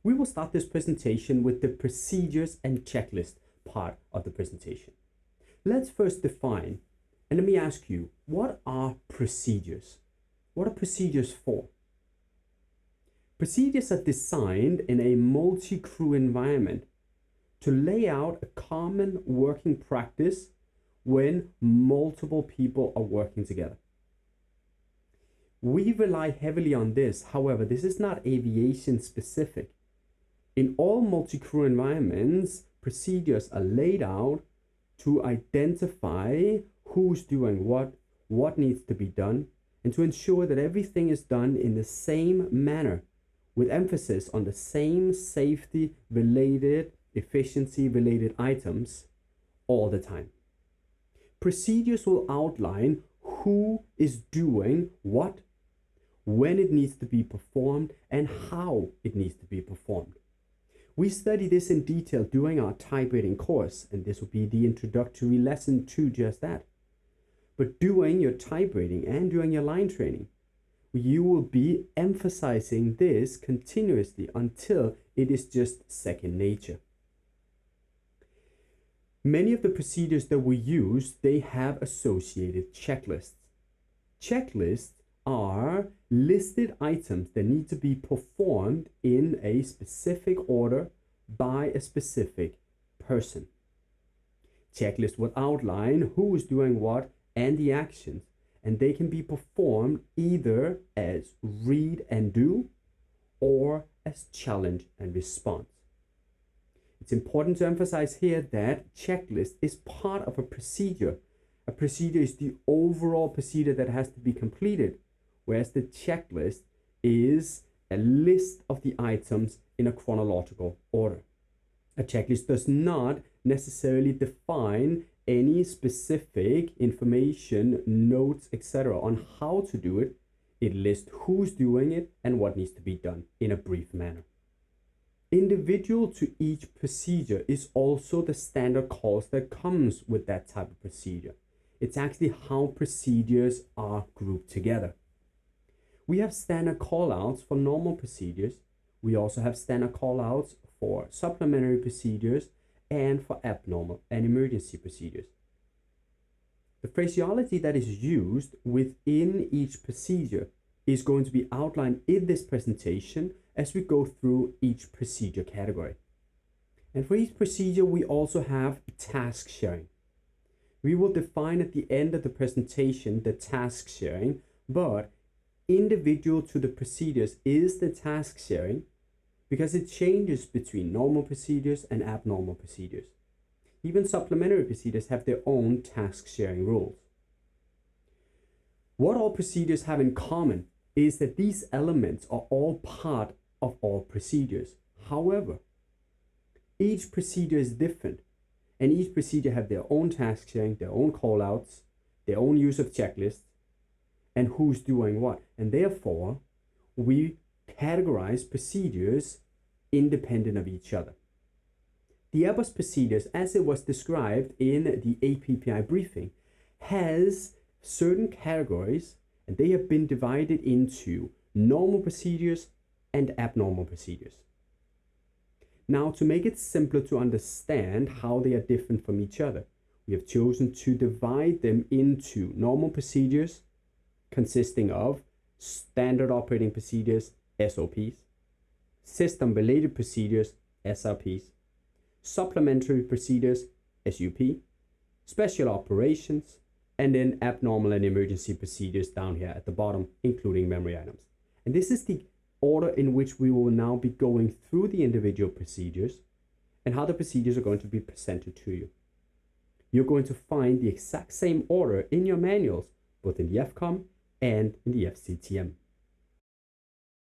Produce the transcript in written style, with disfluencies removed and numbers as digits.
We will start this presentation with the procedures and checklist part of the presentation. Let's first define, and let me ask you, what are procedures? What are procedures for? Procedures are designed in a multi-crew environment to lay out a common working practice when multiple people are working together. We rely heavily on this. However, this is not aviation specific. In all multi-crew environments, procedures are laid out to identify who's doing what needs to be done, and to ensure that everything is done in the same manner, with emphasis on the same safety-related, efficiency-related items all the time. Procedures will outline who is doing what, when it needs to be performed, and how it needs to be performed. We study this in detail during our type rating course, and this will be the introductory lesson to just that. But during your type rating and during your line training, you will be emphasizing this continuously until it is just second nature. Many of the procedures that we use, they have associated checklists. Checklists are listed items that need to be performed in a specific order by a specific person. Checklists will outline who is doing what and the actions, and they can be performed either as read and do or as challenge and response. It's important to emphasize here that checklist is part of a procedure. A procedure is the overall procedure that has to be completed, whereas the checklist is a list of the items in a chronological order. A checklist does not necessarily define any specific information, notes, etc. on how to do it. It lists who's doing it and what needs to be done in a brief manner. Individual to each procedure is also the standard calls that comes with that type of procedure. It's actually how procedures are grouped together. We have standard callouts for normal procedures. We also have standard callouts for supplementary procedures and for abnormal and emergency procedures. The phraseology that is used within each procedure is going to be outlined in this presentation as we go through each procedure category. And for each procedure, we also have task sharing. We will define at the end of the presentation the task sharing, but individual to the procedures is the task sharing because it changes between normal procedures and abnormal procedures. Even supplementary procedures have their own task sharing rules. What all procedures have in common is that these elements are all part of all procedures. However, each procedure is different, and each procedure have their own task sharing, their own callouts, their own use of checklists, and who's doing what. And therefore, we categorize procedures independent of each other. The Airbus procedures, as it was described in the APPI briefing, has certain categories, and they have been divided into normal procedures and abnormal procedures. Now, to make it simpler to understand how they are different from each other, we have chosen to divide them into normal procedures, consisting of standard operating procedures, SOPs, system-related procedures, SRPs, supplementary procedures, SUP, special operations, and then abnormal and emergency procedures down here at the bottom, including memory items. And this is the order in which we will now be going through the individual procedures and how the procedures are going to be presented to you. You're going to find the exact same order in your manuals, both in the FCOM and in the FCTM.